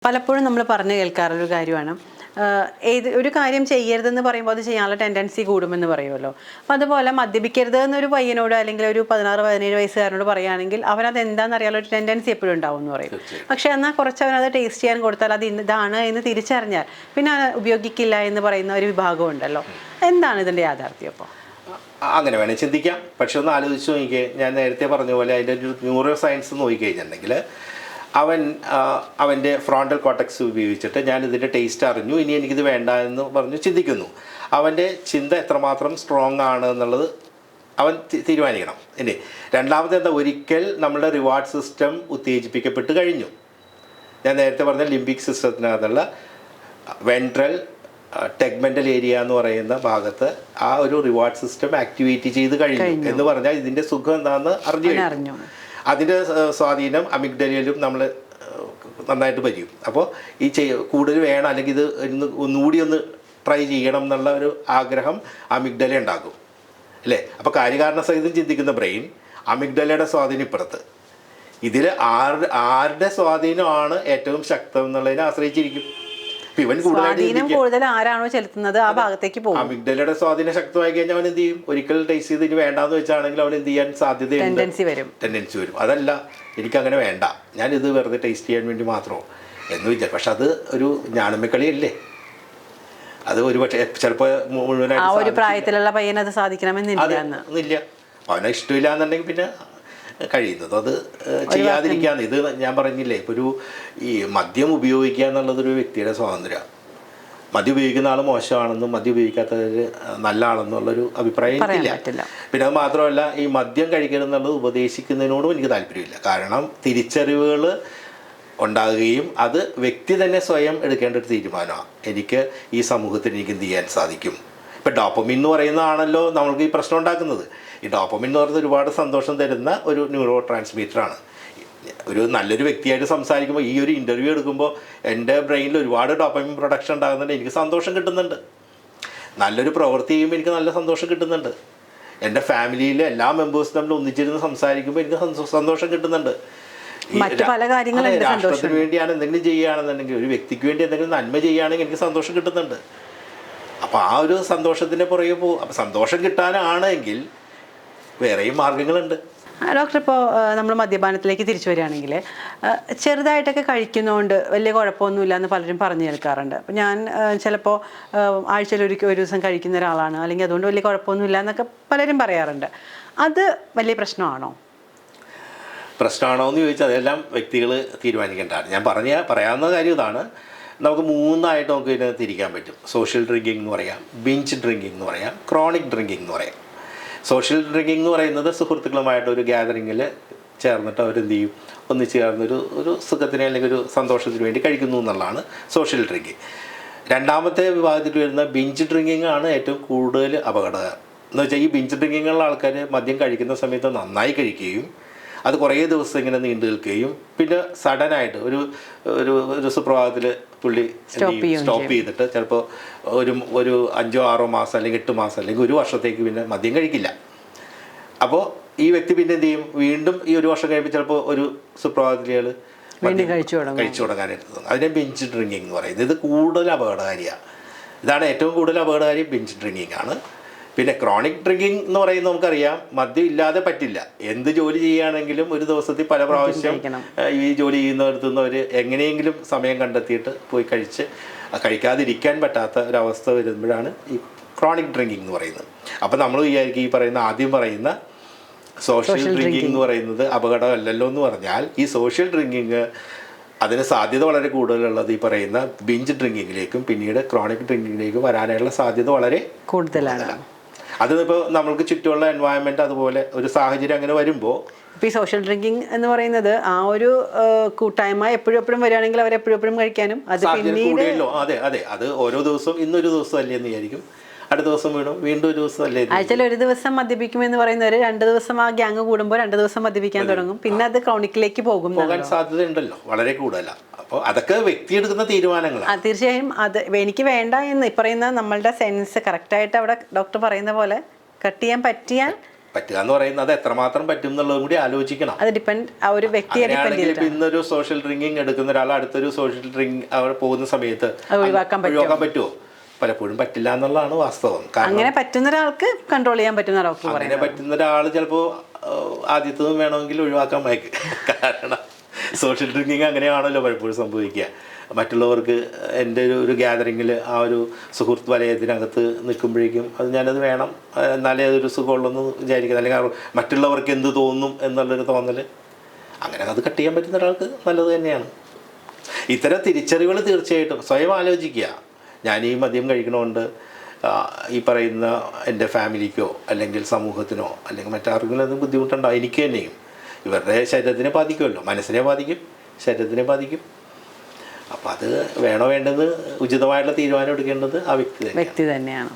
പലപ്പോഴും നമ്മൾ പറഞ്ഞു കേൾക്കാറുള്ളൊരു കാര്യമാണ് ഒരു കാര്യം ചെയ്യരുതെന്ന് പറയുമ്പോൾ അത് ചെയ്യാനുള്ള ടെൻഡൻസി കൂടുമെന്ന് പറയുമല്ലോ. അപ്പോൾ അതുപോലെ മദ്യപിക്കരുത് എന്നൊരു പയ്യനോട് അല്ലെങ്കിൽ ഒരു 16-17 വയസ്സുകാരനോട് പറയുകയാണെങ്കിൽ അവനത് എന്താണെന്ന് അറിയാനുള്ള ഒരു ടെൻഡൻസി എപ്പോഴും ഉണ്ടാവും എന്ന് പറയും. പക്ഷേ എന്നാൽ കുറച്ച് അവനത് ടേസ്റ്റ് ചെയ്യാൻ കൊടുത്താൽ അത് ഇതാണ് എന്ന് തിരിച്ചറിഞ്ഞാൽ പിന്നെ ഉപയോഗിക്കില്ല എന്ന് പറയുന്ന ഒരു വിഭാഗം ഉണ്ടല്ലോ. എന്താണ് ഇതിൻ്റെ യാഥാർത്ഥ്യം? അപ്പോൾ അങ്ങനെ വേണേൽ ചിന്തിക്കാം. പക്ഷെ ഒന്ന് ആലോചിച്ച് നോക്കിയേ, ഞാൻ നേരത്തെ പറഞ്ഞ പോലെ അതിൻ്റെ ഒരു ന്യൂറോ സയൻസ് നോക്കിക്കഴിഞ്ഞിട്ടുണ്ടെങ്കിൽ അവൻ്റെ ഫ്രോണ്ടൽ കോർട്ടക്സ് ഉപയോഗിച്ചിട്ട് ഞാൻ ഇതിൻ്റെ ടേസ്റ്റ് അറിഞ്ഞു, ഇനി എനിക്കിത് വേണ്ട എന്ന് പറഞ്ഞ് ചിന്തിക്കുന്നു. അവൻ്റെ ചിന്ത എത്രമാത്രം സ്ട്രോങ് ആണ് എന്നുള്ളത് അവൻ തീരുമാനിക്കണം. ഇനി രണ്ടാമത്തെ എന്താ, ഒരിക്കൽ നമ്മുടെ റിവാർഡ് സിസ്റ്റം ഉത്തേജിപ്പിക്കപ്പെട്ട് കഴിഞ്ഞു. ഞാൻ നേരത്തെ പറഞ്ഞ ലിംബിക് സിസ്റ്റത്തിനകത്തുള്ള വെൻട്രൽ ടെഗ്മെൻ്റൽ ഏരിയ എന്ന് പറയുന്ന ഭാഗത്ത് ആ ഒരു റിവാർഡ് സിസ്റ്റം ആക്ടിവേറ്റ് ചെയ്ത് കഴിഞ്ഞു എന്ന് പറഞ്ഞാൽ ഇതിൻ്റെ സുഖം എന്താണെന്ന് അറിഞ്ഞു. അതിൻ്റെ സ്വാധീനം അമിഗ്ഡലയിലും നമ്മൾ നന്നായിട്ട് വരും. അപ്പോൾ ഈ കൂടുതൽ വേണം, അല്ലെങ്കിൽ ഇത് ഒന്നുകൂടി ഒന്ന് ട്രൈ ചെയ്യണം എന്നുള്ള ഒരു ആഗ്രഹം അമിഗ്ഡല ഉണ്ടാക്കും അല്ലേ. അപ്പോൾ കാര്യകാരണ സഹിതം ചിന്തിക്കുന്ന ബ്രെയിൻ അമിഗ്ഡലയുടെ സ്വാധീനം ഇപ്പുറത്ത്. ഇതിൽ ആരുടെ സ്വാധീനമാണ് ഏറ്റവും ശക്തം എന്നുള്ളതിനെ ആശ്രയിച്ചിരിക്കും. ഇവൻ കൂടുതൽ ആരാണോ ചെലുത്തുന്നത് ആ ഭാഗത്തേക്ക് പോകും. അമിഗ്ഡലയുടെ സ്വാധീനം ശക്തമായി കഴിഞ്ഞാൽ അവൻ എന്ത് ചെയ്യും? ഒരിക്കൽ ടേസ്റ്റ് ചെയ്ത് ഇനി വേണ്ടാന്ന് വെച്ചാണെങ്കിൽ അവൻ എന്ത് ചെയ്യാൻ സാധ്യതയുണ്ട്? ടെൻഡൻസി വരും. അതല്ല, എനിക്കങ്ങനെ വേണ്ട, ഞാനിത് വെറുതെ ടേസ്റ്റ് ചെയ്യാൻ വേണ്ടി മാത്രമോ എന്ന് വിചാരിക്കും. പക്ഷെ അത് ഒരു ഞാണമ്മക്കളിയല്ലേ. അത് ഒരു പക്ഷേ ചിലപ്പോൾ മുഴുവനായിട്ട് പ്രായത്തിലുള്ള പയ്യനത് സാധിക്കണമെന്നില്ല. അവനെ ഇഷ്ടമില്ല എന്നുണ്ടെങ്കിൽ പിന്നെ കഴിയുന്നത് അത് ചെയ്യാതിരിക്കാന്ന്. ഇത് ഞാൻ പറഞ്ഞില്ലേ, ഇപ്പോൾ ഈ മദ്യം ഉപയോഗിക്കുക എന്നുള്ളതൊരു വ്യക്തിയുടെ സ്വാതന്ത്ര്യമാണ്. മദ്യം ഉപയോഗിക്കുന്ന ആൾ മോശമാണെന്നും മദ്യം ഉപയോഗിക്കാത്തവർ നല്ല ആളെന്നുള്ളൊരു അഭിപ്രായം എനിക്കില്ല. പിന്നെ അത് മാത്രമല്ല, ഈ മദ്യം കഴിക്കണമെന്നുള്ളത് ഉപദേശിക്കുന്നതിനോടും എനിക്ക് താല്പര്യമില്ല. കാരണം തിരിച്ചറിവുകൾ ഉണ്ടാകുകയും അത് വ്യക്തി തന്നെ സ്വയം എടുക്കേണ്ട ഒരു തീരുമാനമാണ്. എനിക്ക് ഈ സമൂഹത്തിൽ എനിക്ക് എന്ത് ചെയ്യാൻ സാധിക്കും. ഇപ്പോൾ ഡോപ്പമിൻ എന്ന് പറയുന്നതാണല്ലോ നമ്മൾക്ക് ഈ പ്രശ്നം ഉണ്ടാക്കുന്നത്. ഈ ഡോപ്പമിൻ എന്ന് പറയുന്നത് ഒരുപാട് സന്തോഷം തരുന്ന ഒരു ന്യൂറോ ട്രാൻസ്മിറ്ററാണ്. ഒരു നല്ലൊരു വ്യക്തിയായിട്ട് സംസാരിക്കുമ്പോൾ, ഈ ഒരു ഇൻ്റർവ്യൂ എടുക്കുമ്പോൾ എൻ്റെ ബ്രെയിനിൽ ഒരുപാട് ഡോപ്പമിൻ പ്രൊഡക്ഷൻ ഉണ്ടാകുന്നുണ്ട്, എനിക്ക് സന്തോഷം കിട്ടുന്നുണ്ട്. നല്ലൊരു പ്രവൃത്തി ചെയ്യുമ്പോൾ എനിക്ക് നല്ല സന്തോഷം കിട്ടുന്നുണ്ട്. എൻ്റെ ഫാമിലിയിലെ എല്ലാ മെമ്പേഴ്സും തമ്മിൽ ഒന്നിച്ചിരുന്ന് സംസാരിക്കുമ്പോൾ എനിക്ക് സന്തോഷം കിട്ടുന്നുണ്ട്. രാഷ്ട്രത്തിന് വേണ്ടിയാണ് എന്തെങ്കിലും ചെയ്യുകയാണെന്നുണ്ടെങ്കിൽ, ഒരു വ്യക്തിക്ക് വേണ്ടി എന്തെങ്കിലും നന്മ ചെയ്യുകയാണെങ്കിൽ എനിക്ക് സന്തോഷം കിട്ടുന്നുണ്ട്. അപ്പോൾ ആ ഒരു സന്തോഷത്തിൻ്റെ പുറകെ പോകും. അപ്പോൾ സന്തോഷം കിട്ടാനാണെങ്കിൽ വേറെയും മാർഗങ്ങളുണ്ട്. ഡോക്ടർ, ഇപ്പോൾ നമ്മൾ മദ്യപാനത്തിലേക്ക് തിരിച്ചു വരികയാണെങ്കിൽ ചെറുതായിട്ടൊക്കെ കഴിക്കുന്നതുകൊണ്ട് വലിയ കുഴപ്പമൊന്നുമില്ല എന്ന് പലരും പറഞ്ഞു കേൾക്കാറുണ്ട്. അപ്പോൾ ഞാൻ ചിലപ്പോൾ ആഴ്ചയിൽ ഒരു ദിവസം കഴിക്കുന്ന ഒരാളാണ്, അല്ലെങ്കിൽ അതുകൊണ്ട് വലിയ കുഴപ്പമൊന്നുമില്ല എന്നൊക്കെ പലരും പറയാറുണ്ട്. അത് വലിയ പ്രശ്നമാണോ എന്ന് ചോദിച്ചാൽ അതെല്ലാം വ്യക്തികൾ തീരുമാനിക്കേണ്ടതാണ്. ഞാൻ പറയാവുന്ന കാര്യം ഇതാണ്. നമുക്ക് മൂന്നായിട്ട് നമുക്ക് ഇതിനെ തിരിക്കാൻ പറ്റും. സോഷ്യൽ ഡ്രിങ്കിങ് എന്ന് പറയാം, ബിഞ്ച് ഡ്രിങ്കിങ് എന്ന് പറയാം, ക്രോണിക് ഡ്രിങ്കിങ് എന്ന് പറയാം. സോഷ്യൽ ഡ്രിങ്കിങ് എന്ന് പറയുന്നത് സുഹൃത്തുക്കളുമായിട്ട് ഒരു ഗ്യാതറിങ്ങിൽ ചേർന്നിട്ട് അവരെന്ത് ചെയ്യും, ഒന്നിച്ച് ചേർന്നൊരു സുഖത്തിന് അല്ലെങ്കിൽ ഒരു സന്തോഷത്തിന് വേണ്ടി കഴിക്കുന്നു എന്നുള്ളതാണ് സോഷ്യൽ ഡ്രിങ്കിങ്. രണ്ടാമത്തെ വിഭാഗത്തിൽ വരുന്ന ബിഞ്ച് ഡ്രിങ്കിങ് ആണ് ഏറ്റവും കൂടുതൽ അപകടകരം. എന്ന് വെച്ചാൽ ഈ ബിഞ്ച് ഡ്രിങ്കിങ്ങുള്ള ആൾക്കാർ മദ്യം കഴിക്കുന്ന സമയത്ത് നന്നായി കഴിക്കുകയും അത് കുറേ ദിവസം ഇങ്ങനെ നീണ്ടു നിൽക്കുകയും പിന്നെ സഡനായിട്ട് ഒരു സുപ്രഭാതത്തിൽ പുള്ളി സ്റ്റോപ്പ് ചെയ്തിട്ട് ചിലപ്പോൾ ഒരു 5-6 മാസം അല്ലെങ്കിൽ 8 മാസം അല്ലെങ്കിൽ 1 വർഷത്തേക്ക് പിന്നെ മദ്യം കഴിക്കില്ല. അപ്പോൾ ഈ വ്യക്തി പിന്നെ എന്ത് ചെയ്യും, വീണ്ടും ഈ 1 വർഷം കഴിയുമ്പോൾ ചിലപ്പോൾ ഒരു സുപ്രഭാതത്തിൽ കഴിച്ചു തുടങ്ങാനായിട്ട്. അതിനെ ബിഞ്ച് ഡ്രിങ്കിങ് എന്ന് പറയുന്നത്. ഇത് കൂടുതൽ അപകടകാരിയാണ്. ഇതാണ് ഏറ്റവും കൂടുതൽ അപകടകാരി, ബിഞ്ച് ഡ്രിങ്കിങ് ആണ്. പിന്നെ ക്രോണിക് ഡ്രിങ്കിങ് എന്ന് പറയുന്നത് നമുക്കറിയാം, മദ്യം ഇല്ലാതെ പറ്റില്ല. എന്ത് ജോലി ചെയ്യുകയാണെങ്കിലും ഒരു ദിവസത്തിൽ പല പ്രാവശ്യം ഈ ജോലി ചെയ്യുന്നിടത്തുനിന്നവർ എങ്ങനെയെങ്കിലും സമയം കണ്ടെത്തിയിട്ട് പോയി കഴിക്കാതിരിക്കാൻ പറ്റാത്ത ഒരവസ്ഥ വരുമ്പോഴാണ് ഈ ക്രോണിക് ഡ്രിങ്കിങ് എന്ന് പറയുന്നത്. അപ്പോൾ നമ്മൾ വിചാരിക്കും ഈ ആദ്യം പറയുന്ന സോഷ്യൽ ഡ്രിങ്കിങ് എന്ന് പറയുന്നത് അപകടമല്ലല്ലോ എന്ന് പറഞ്ഞാൽ, ഈ സോഷ്യൽ ഡ്രിങ്കിങ് അതിന് സാധ്യത വളരെ കൂടുതലുള്ളത് ഈ പറയുന്ന ബിഞ്ച് ഡ്രിങ്കിങ്ങിലേക്കും പിന്നീട് ക്രോണിക് ഡ്രിങ്കിങ്ങിലേക്കും വരാനുള്ള സാധ്യത വളരെ കൂടുതലാണ്. അതിപ്പോൾ നമ്മൾക്ക് ചുറ്റുമുള്ള എൻവയോൺമെൻറ്റ് അതുപോലെ ഒരു സാഹചര്യം അങ്ങനെ വരുമ്പോൾ, ഇപ്പോൾ ഈ സോഷ്യൽ ഡ്രിങ്കിങ് എന്ന് പറയുന്നത് ആ ഒരു കൂട്ടായ്മ എപ്പോഴും വരികയാണെങ്കിൽ അവർ എപ്പോഴും കഴിക്കാനും അത് പിന്നീട് അതെ അത് ഓരോ ദിവസവും ഇന്നൊരു ദിവസം അല്ലേ എന്ന് വിചാരിക്കും, അടുത്ത ദിവസം വീണ്ടും ഒരു ദിവസം അല്ലേ. ആഴ്ചയിൽ ഒരു ദിവസം മദ്യപിക്കുമെന്ന് പറയുന്നവർ 2 ദിവസം ആ ഗ്യാങ് കൂടുമ്പോൾ 2 ദിവസം മദ്യപിക്കാൻ തുടങ്ങും. പിന്നെ അത് ക്രോണിക്കിലേക്ക് പോകാൻ സാധ്യത ഉണ്ടല്ലോ, വളരെ കൂടുതലാണ്. അപ്പോൾ അതൊക്കെ വ്യക്തി എടുക്കുന്ന തീരുമാനങ്ങളാണ്. തീർച്ചയായും അത് എനിക്ക് വേണ്ട എന്ന് പറയുന്ന നമ്മളുടെ സെൻസ് കറക്റ്റായിട്ട് അവിടെ ഡോക്ടർ പറയുന്ന പോലെ കട്ട് ചെയ്യാൻ പറ്റിയാൽ പറ്റുക എന്ന് പറയുന്നത് അത് എത്രമാത്രം പറ്റും എന്നുള്ളതും കൂടി ആലോചിക്കണം. അത് ഡിപ്പെൻഡ് ആ ഒരു വ്യക്തിയെ ഡിപ്പെൻഡ് അങ്ങനെയാണെങ്കിൽ ഇപ്പൊ ചെയ്തിട്ടാണ്. ഇന്നൊരു സോഷ്യൽ ഡ്രിങ്കിങ് എടുക്കുന്ന ഒരാൾ അടുത്തൊരു സോഷ്യൽ ഡ്രിങ്ക് അവർ പോകുന്ന സമയത്ത് അത് ഒഴിവാക്കാൻ പറ്റുമോ? പലപ്പോഴും പറ്റില്ല എന്നുള്ളതാണ് വാസ്തവം. കാരണം അങ്ങനെ പറ്റുന്ന ഒരാൾക്ക് കൺട്രോൾ ചെയ്യാൻ പറ്റുന്ന ഡോക്ടർ അങ്ങനെ പറയുന്നത്. പറ്റുന്ന ഒരാൾ ചിലപ്പോൾ ആദ്യത്തതും വേണമെങ്കിൽ ഒഴിവാക്കാൻ വായിക്കും. കാരണം സോഷ്യൽ ഡ്രിങ്കിങ് അങ്ങനെയാണല്ലോ പലപ്പോഴും സംഭവിക്കുക. മറ്റുള്ളവർക്ക് എൻ്റെ ഒരു ഗ്യാതറിങ്ങിൽ ആ ഒരു സുഹൃത്ത് വലയത്തിനകത്ത് നിൽക്കുമ്പോഴേക്കും അത് ഞാനത് വേണം, എന്നാലേ അതൊരു സുഖമുള്ളെന്ന് വിചാരിക്കുന്നത്, അല്ലെങ്കിൽ മറ്റുള്ളവർക്ക് എന്ത് തോന്നും എന്നുള്ളൊരു തോന്നൽ, അങ്ങനെ അത് കട്ട് ചെയ്യാൻ പറ്റുന്ന ഒരാൾക്ക് നല്ലത് തന്നെയാണ്. ഇത്തരം തിരിച്ചറിവുകൾ തീർച്ചയായിട്ടും സ്വയം ആലോചിക്കുക. ഞാൻ ഈ മദ്യം കഴിക്കണമുണ്ട് ഈ പറയുന്ന എൻ്റെ ഫാമിലിക്കോ അല്ലെങ്കിൽ സമൂഹത്തിനോ അല്ലെങ്കിൽ മറ്റാർക്കെങ്കിലും അത് ബുദ്ധിമുട്ടുണ്ടാവും, എനിക്ക് തന്നെയും. ഇവരുടെ ശരീരത്തിനെ ബാധിക്കുമല്ലോ, മനസ്സിനെ ബാധിക്കും, ശരീരത്തിനെ ബാധിക്കും. അപ്പോൾ അത് വേണോ വേണ്ടത് ഉചിതമായിട്ടുള്ള തീരുമാനം എടുക്കേണ്ടത് ആ വ്യക്തി തന്നെയാണ്.